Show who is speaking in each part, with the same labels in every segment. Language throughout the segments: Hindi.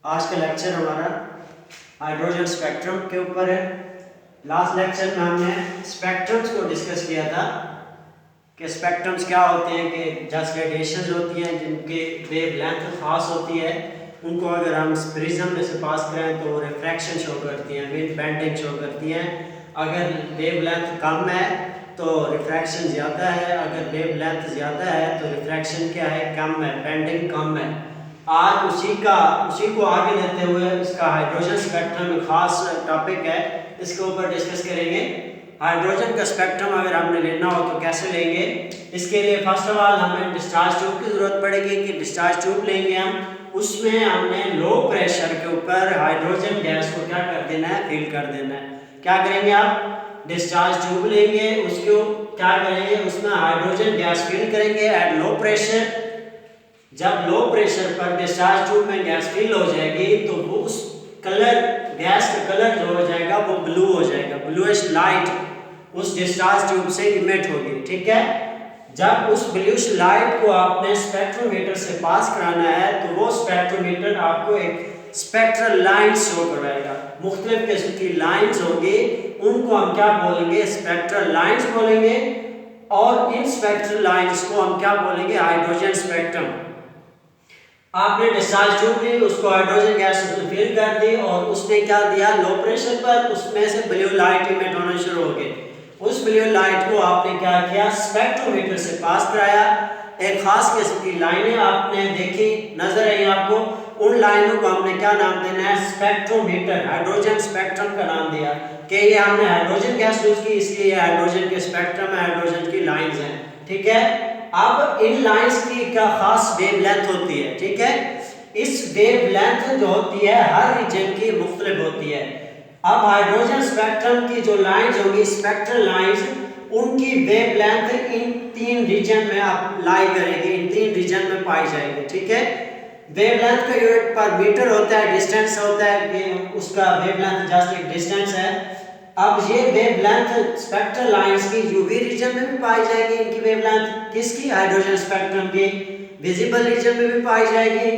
Speaker 1: आज का लेक्चर हमारा हाइड्रोजन स्पेक्ट्रम के ऊपर है। लास्ट लेक्चर में हमने स्पेक्ट्रम्स को डिस्कस किया था कि स्पेक्ट्रम्स क्या होते हैं, कि जस्ट रेडिएशंस होती हैं जिनके वेव लेंथ खास होती है। उनको अगर हम प्रिज्म में से पास करें तो रिफ्रैक्शन शो करती हैं, विंड बेंडिंग शो करती हैं। अगर वेव लेंथ कम है तो रिफ्रैक्शन ज़्यादा है, अगर वेव लेंथ ज़्यादा है तो रिफ्रैक्शन क्या है, कम है, बेंडिंग कम है। आज उसी को आगे लेते हुए इसका हाइड्रोजन स्पेक्ट्रम में खास टॉपिक है, इसके ऊपर डिस्कस करेंगे। हाइड्रोजन का स्पेक्ट्रम अगर हमने लेना हो तो कैसे लेंगे, इसके लिए फर्स्ट ऑफ ऑल हमें डिस्चार्ज ट्यूब की ज़रूरत पड़ेगी कि डिस्चार्ज ट्यूब लेंगे हम, उसमें हमने लो प्रेशर के ऊपर हाइड्रोजन गैस को क्या कर देना है, फिल कर देना है। क्या करेंगे आप, डिस्चार्ज ट्यूब लेंगे, उसको क्या करेंगे, उसमें हाइड्रोजन गैस फिल करेंगे एट लो प्रेशर। जब लो प्रेशर पर डिस्चार्ज ट्यूब में गैस फिल हो जाएगी तो वो उस कलर, गैस का कलर जो हो जाएगा वो ब्लू हो जाएगा, ब्लूइश लाइट उस डिस्चार्ज ट्यूब से इमिट होगी। ठीक है, जब उस ब्लूइश लाइट को आपने स्पेक्ट्रोमीटर से पास कराना है तो वो स्पेक्ट्रोमीटर आपको एक स्पेक्ट्रल लाइन शो करवाएगा। मुख्तलिफ किस्म की लाइंस होंगी, उनको हम क्या बोलेंगे, स्पेक्ट्रल लाइंस बोलेंगे। और इन स्पेक्ट्रल लाइंस को हम क्या बोलेंगे, हाइड्रोजन स्पेक्ट्रम। आपने डिस्चार्ज ट्यूब ली, उसको हाइड्रोजन गैस उसमें फिल कर दी और उसने क्या दिया, लो प्रेशर पर उसमें से ब्लू लाइट इमिट होना शुरू हो गई। उस ब्लू लाइट को आपने क्या किया, स्पेक्ट्रोमीटर से पास कराया। एक खास किस्म की लाइनें आपने देखी, नजर आई आपको, उन लाइनों को हमने क्या नाम देना है, स्पेक्ट्रोमीटर, हाइड्रोजन स्पेक्ट्रम का नाम दिया कि ये हमने हाइड्रोजन गैस यूज की, इसलिए हाइड्रोजन के स्पेक्ट्रम है, हाइड्रोजन की लाइंस हैं। ठीक है, अब इन लाइंस की क्या खास वेव लेंथ होती है। ठीक है, इस वेव लेंथ जो होती है हर रीजन की मुख्तलिफ होती है। अब हाइड्रोजन स्पेक्ट्रम की जो लाइंस होंगी, स्पेक्ट्रल लाइंस, उनकी वेव लेंथ इन तीन रीजन में आप लाई करेगी, इन तीन रीजन में पाई जाएगी। ठीक है, वेव लेंथ का यूनिट पर मीटर होता है, डिस्टेंस होता है कि उसका वेव लेंथ जस्ट एक डिस्टेंस है। अब ये वेव लेंथ स्पेक्ट्रल लाइंस की यूवी रीजन में भी पाई जाएगी, इनकी वेव लेंथ किसकी, हाइड्रोजन स्पेक्ट्रम की, विजिबल रीजन में भी पाई जाएगी,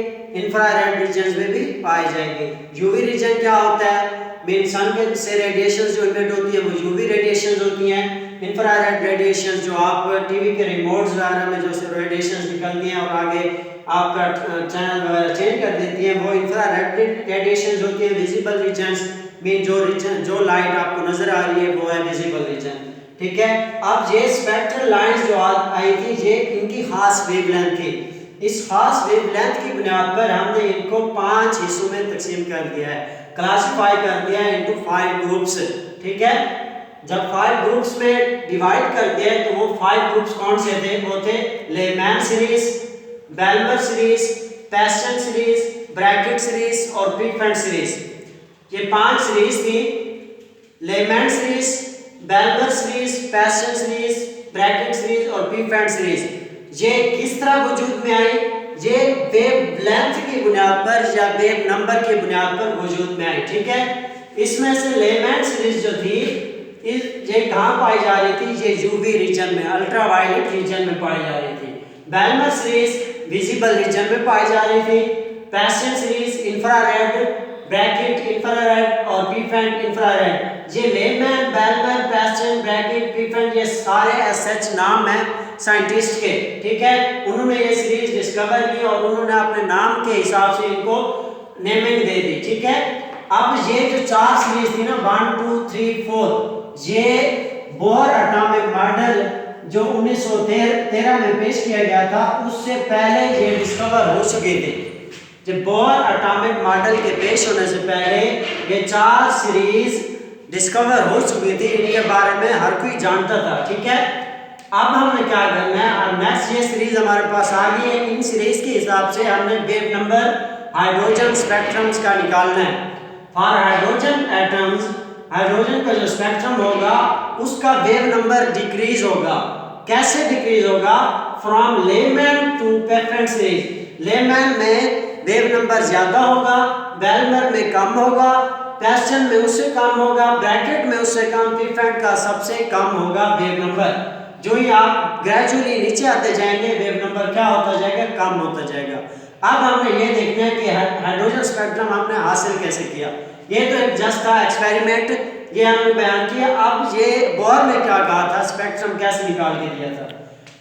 Speaker 1: इंफ्रारेड रीजन में भी पाई जाएगी। यूवी रीजन क्या होता है, मीन सन के से रेडिएशन जो इमिट होती है वो यूवी रेडिएशन होती हैं। इंफ्रारेड रेडिएशन जो आप टीवी के रिमोट्स वगैरह में जो रेडिएशन निकलती हैं और आगे आपका चैनल वगैरह चेंज कर देती हैं, वो इंफ्रारेड रेडिएशन होती है। विजिबल रीजन्स मीन जो रीजन, जो लाइट आपको नजर आ रही है वो है विजिबल रीजन। ठीक है, अब ये स्पेक्ट्रल लाइंस जो आई थी ये इनकी खास वेवलेंथ थी। इस खास वेवलेंथ की बुनियाद पर हमने इनको 5 हिस्सों में तकसीम कर दिया है, क्लासिफाई कर दिया है इनटू 5 ग्रुप्स। ठीक है, जब 5 ग्रुप्स में डिवाइड कर दिया तो वो 5 ग्रुप्स कौन से थे, वो थे Lyman series, Balmer series, Paschen series, Brackett series और पीफेंट सीरीज। ये 5 सीरीज थी, Lyman series, Balmer series, Paschen series, Brackett series और पीफेंट सीरीज। ये किस तरह वजूद में आई, ये वेव लेंथ की बुनियाद पर या वेव नंबर की बुनियाद पर वजूद में आई। ठीक है, इसमें से लेमैन सीरीज जो थी ये कहाँ पाई जा रही थी, ये यूवी रीजन में, अल्ट्रावायलेट रीजन में पाई जा रही थी। बेल्मर सीरीज विजिबल रीजन में पाई जा रही थी। पैस्टन सीरीज इंफ्रारेड, ब्रैकेट इंफ्रारेड और पीफेंट इंफ्रारेड। ये लेमैन, बेल्मर, पैस्टन, ब्रैकेट, पीफेंट ये सारे एसएच नाम हैं साइंटिस्ट के। ठीक है, उन्होंने ये सीरीज डिस्कवर की और उन्होंने अपने नाम के हिसाब से इनको नेमिंग दे दी। ठीक है, अब ये जो 4 सीरीज थी ना, 1 2 3 4, ये बोहर एटॉमिक मॉडल जो 1913 में पेश किया गया था उससे पहले ये डिस्कवर हो चुके थे। जब बोहर एटॉमिक मॉडल के पेश होने से पहले ये 4 सीरीज डिस्कवर हो चुकी थी, इनके बारे में हर कोई जानता था। ठीक है, अब हमने क्या करना है, अब नेक्स्ट ये सीरीज हमारे पास आ गई है, इन सीरीज के हिसाब से हमने वेव नंबर हाइड्रोजन स्पेक्ट्रम्स का निकालना है। फॉर हाइड्रोजन एटम्स, हाइड्रोजन का जो स्पेक्ट्रम होगा उसका वेव नंबर डिक्रीज होगा। कैसे डिक्रीज होगा, from Lyman to Pfund series. Lyman में वेव नंबर ज्यादा होगा, बेल्मर में कम होगा, पैस्टन में उससे कम होगा, ब्रैकेट में उससे कम, पीफेंट का सबसे कम होगा वेव नंबर। जो ही आप ग्रेजुअली नीचे आते जाएंगे वेव नंबर क्या होता जाएगा, कम होता जाएगा। अब हमने ये देखना है कि हाइड्रोजन स्पेक्ट्रम हमने हासिल कैसे किया। ये तो एक जस्ट था एक्सपेरिमेंट, ये हमने बयान किया। अब ये बोर ने क्या कहा था, स्पेक्ट्रम कैसे निकाल के दिया था।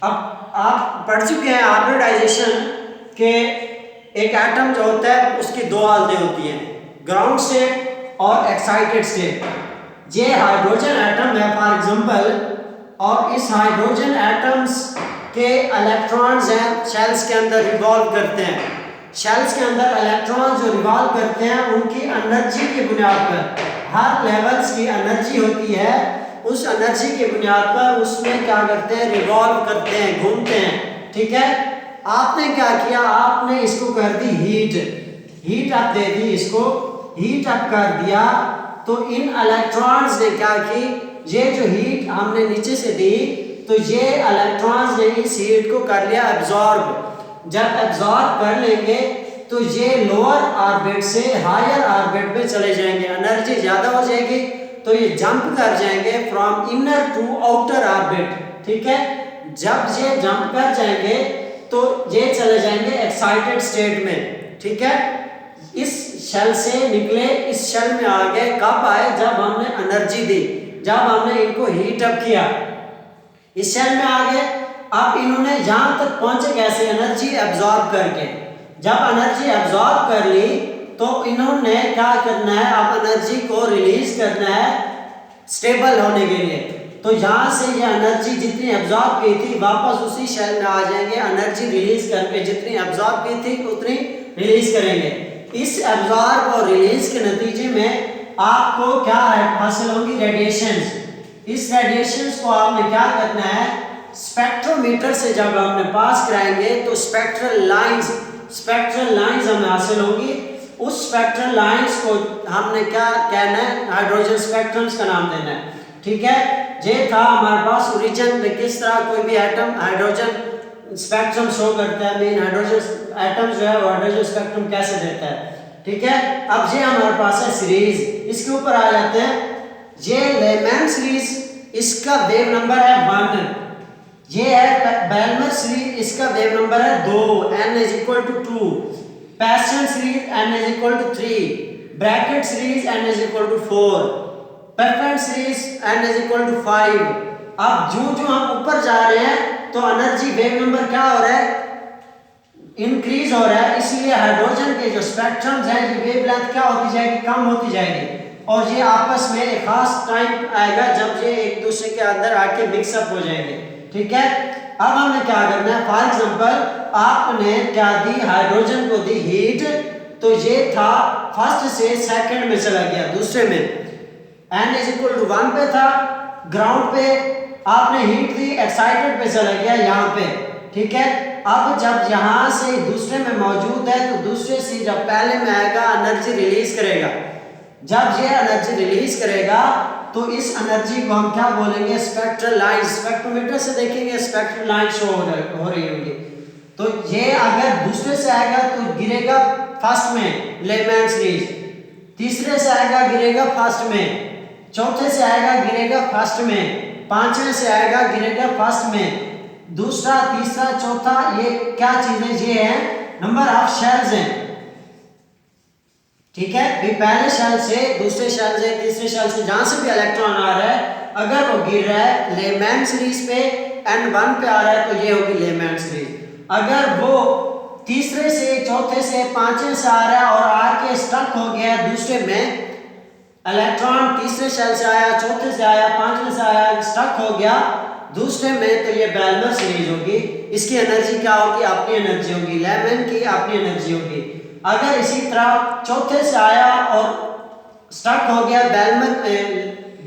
Speaker 1: अब आप पढ़ चुके हैं हाइब्रिडाइजेशन के एक एटम जो होता है उसकी दो हालतें होती हैं, ग्राउंड स्टेट और एक्साइटेड स्टेट। ये हाइड्रोजन एटम है फॉर एग्जांपल, और इस हाइड्रोजन एटम्स के इलेक्ट्रॉन्स हैं शेल्स के अंदर रिवॉल्व करते हैं। शेल्स के अंदर इलेक्ट्रॉन जो रिवॉल्व करते हैं उनकी एनर्जी की बुनियाद पर, हर लेवल्स की एनर्जी होती है, उस एनर्जी की बुनियाद पर उसमें क्या करते हैं, रिवॉल्व करते हैं, घूमते हैं। ठीक है, आपने क्या किया, आपने इसको कर दी हीट अप दे दी, इसको हीट अप कर दिया। तो इन इलेक्ट्रॉन्स ने क्या की, ये जो हीट हमने नीचे से दी तो ये इलेक्ट्रॉन्स ने इस हीट को कर लिया एब्जॉर्ब। जब एब्जॉर्ब कर लेंगे तो ये लोअर ऑर्बिट से हायर ऑर्बिट में चले जाएंगे, एनर्जी ज़्यादा हो जाएगी, तो ये जंप कर जाएंगे from inner to outer orbit. ठीक है, जब ये जंप कर जाएंगे तो ये चले जाएंगे एक्साइटेड स्टेट में। ठीक है, इस शेल से निकले, इस शेल में आ गए, कब आए, जब हमने एनर्जी दी, जब हमने इनको हीट अप किया, इस शेल में आ गए। अब इन्होंने जहां तक पहुंचे कैसे, एनर्जी एब्जॉर्ब करके। जब एनर्जी एब्जॉर्ब कर ली तो इन्होंने क्या करना है, अब एनर्जी को रिलीज करना है स्टेबल होने के लिए। तो यहाँ से ये एनर्जी जितनी एब्जॉर्ब की थी वापस उसी शेल में आ जाएंगे, एनर्जी रिलीज करके जितनी एब्जॉर्ब की थी उतनी रिलीज करेंगे। इस एब्जॉर्ब और रिलीज के नतीजे में आपको क्या हासिल होंगी, रेडिएशंस। इस रेडिएशंस को आपने क्या करना है, स्पेक्ट्रोमीटर से जब हमने पास कराएंगे तो स्पेक्ट्रल लाइंस हमें हासिल होंगी। उस स्पेक्ट्रल लाइंस को हमने क्या कहना है, हाइड्रोजन स्पेक्ट्रम्स का नाम देना है। ठीक है, ये था हमारे पास ओरिजिन में किस तरह कोई भी एटम हाइड्रोजन स्पेक्ट्रम शो करता है, मेन हाइड्रोजन एटम जो है वो हाइड्रोजन स्पेक्ट्रम कैसे देता है। ठीक है, अब ये हमारे पास है सीरीज, इसके ऊपर आ जाते हैं। ये लेमैन सीरीज, इसका वेव नंबर है 1। ये है बेलमर सीरीज, इसका वेव नंबर है 2, n = 2। Paschen series n = 3, Brackett series n = 4, Pfund series n = 5। अब जो हम ऊपर जा रहे हैं तो एनर्जी वेव नंबर क्या हो रहा है, इंक्रीज हो रहा है, इसलिए हाइड्रोजन के जो स्पेक्ट्रम्स हैं ये वेवलेंथ क्या होती जाएगी, कम होती जाएगी, और ये आपस में एक खास टाइम आएगा जब ये एक दूसरे के अंदर आके मिक्सअप हो जाएंगे। ठीक है, अब हमें क्या करना है, फॉर एग्जांपल आपने क्या दी, हाइड्रोजन को दी हीट, तो ये था फर्स्ट से सेकंड में चला गया, दूसरे में n = 1 पे था, ग्राउंड पे आपने हीट दी, एक्साइटेड पे चला गया यहाँ पे। ठीक है, अब जब यहाँ से दूसरे में मौजूद है तो दूसरे से जब पहले में आएगा एनर्जी रिलीज करेगा। जब ये एनर्जी रिलीज करेगा तो इस एनर्जी को हम क्या बोलेंगे, स्पेक्ट्रल लाइन। स्पेक्ट्रोमीटर से देखेंगे स्पेक्ट्रल लाइन शो हो रही होगी। तो ये अगर दूसरे से आएगा तो गिरेगा फर्स्ट में, लेमैन सीरीज, तीसरे से आएगा गिरेगा फर्स्ट में, चौथे से आएगा गिरेगा फर्स्ट में, पांचवें से आएगा गिरेगा फर्स्ट में, दूसरा, तीसरा, चौथा, ये क्या चीजें, ये है नंबर ऑफ शेल्स हैं। ठीक है, भी पहले शेल से, दूसरे शेल से, तीसरे शेल से, जहां से भी इलेक्ट्रॉन आ रहा है अगर वो गिर रहा है लेमैन सीरीज पे, n1 पे आ रहा है तो ये होगी लेमैन सीरीज। अगर वो तीसरे से, चौथे से, पांचवें से आ रहा है और आके स्टक हो गया दूसरे में, इलेक्ट्रॉन तीसरे शेल से आया, चौथे से आया, पांचवें से आया, स्टक हो गया दूसरे में, तो ये बेलमर सीरीज होगी। इसकी एनर्जी क्या होगी, अपनी एनर्जी होगी, लेमैन की अपनी एनर्जी होगी। अगर इसी तरह चौथे से आया और स्टक हो गया बेलमर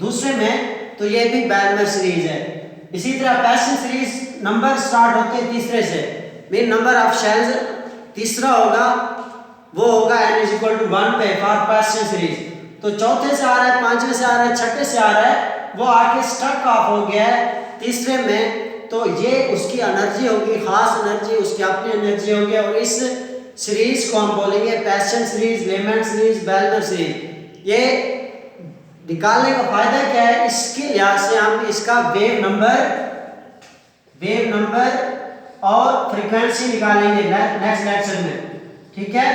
Speaker 1: दूसरे में, तो ये भी बेलमर सीरीज है। इसी तरह पैशन सीरीज नंबर स्टार्ट होते हैं तीसरे से, मेन नंबर ऑफ शेल्स तीसरा होगा, वो होगा n = 1 पे फॉर पैशन सीरीज। तो चौथे से आ रहा है, पांचवें से आ रहा है, छठे से आ रहा है, वो आके स्टक ऑफ हो गया है तीसरे में, तो ये उसकी एनर्जी होगी, खास एनर्जी, उसकी अपनी एनर्जी होगी, और इस सीरीज को हम बोलेंगे Paschen series, Lyman series, Balmer series. ये निकालने का फायदा क्या है, इसके लिहाज से हम इसका वेव नंबर और फ्रीक्वेंसी निकालेंगे नेक्स्ट लेक्चर में। ठीक है,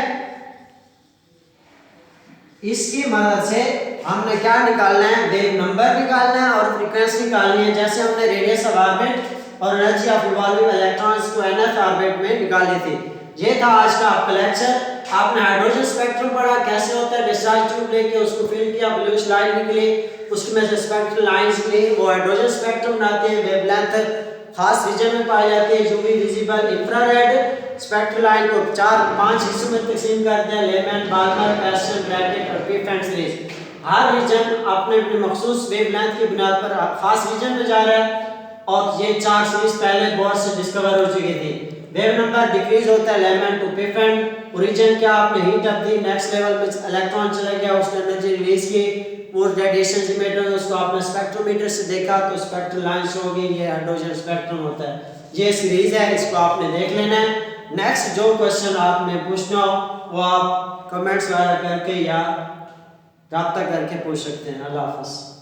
Speaker 1: इसकी मदद से हमने क्या निकालना है, वेव नंबर निकालना है और फ्रीक्वेंसी निकालनी है। जैसे हमने रेडियस ऑफ ऑर्बिट और एनर्जी ऑफ रिवॉल्विंग इलेक्ट्रॉन्स को nth ऑर्बिट में निकाली थी। ये था आज का आपका लेक्चर। आपने हाइड्रोजन स्पेक्ट्रम पढ़ा, कैसे होता है, डिस्चार्ज ट्यूब लेके उसको फिल किया, ब्लूइश लाइन निकली, उसमें से स्पेक्ट्रल लाइंस निकली, वो हाइड्रोजन स्पेक्ट्रम बनाते हैं। वेवलेंथ खास रीजन में पाई जाती है, UV, visible, infrared. Spectral line को 4-5 हिस्सों में तकसीम करते हैं, लेमन, बाल्मर, पैस्टन, ब्रैकेट और पीफ एंड सीरीज। हर रीजन अपने अपने मखसूस वेवलेंथ की बुनियाद पर खास रीजन में जा रहा है और ये 4 सीरीज पहले बोर्ड से डिस्कवर हो चुकी थी। वेव नंबर डिक्रीज होता है लेमन टू पीफ एंड। ओरिजिन क्या, आपने heat up the, next level में इलेक्ट्रॉन चला गया, उसने एनर्जी रिलीज की, वो रेडिएशन इमिटर, उसको आपने स्पेक्ट्रोमीटर से देखा तो स्पेक्ट्रल लाइन शो होगी, ये हाइड्रोजन स्पेक्ट्रम होता है। ये सीरीज है, इसको आपने देख लेना है। नेक्स्ट जो क्वेश्चन आपने पूछना हो वो आप कमेंट्स वगैरह करके या राब्ता करके पूछ सकते हैं। अल्लाह हाफ़िज़।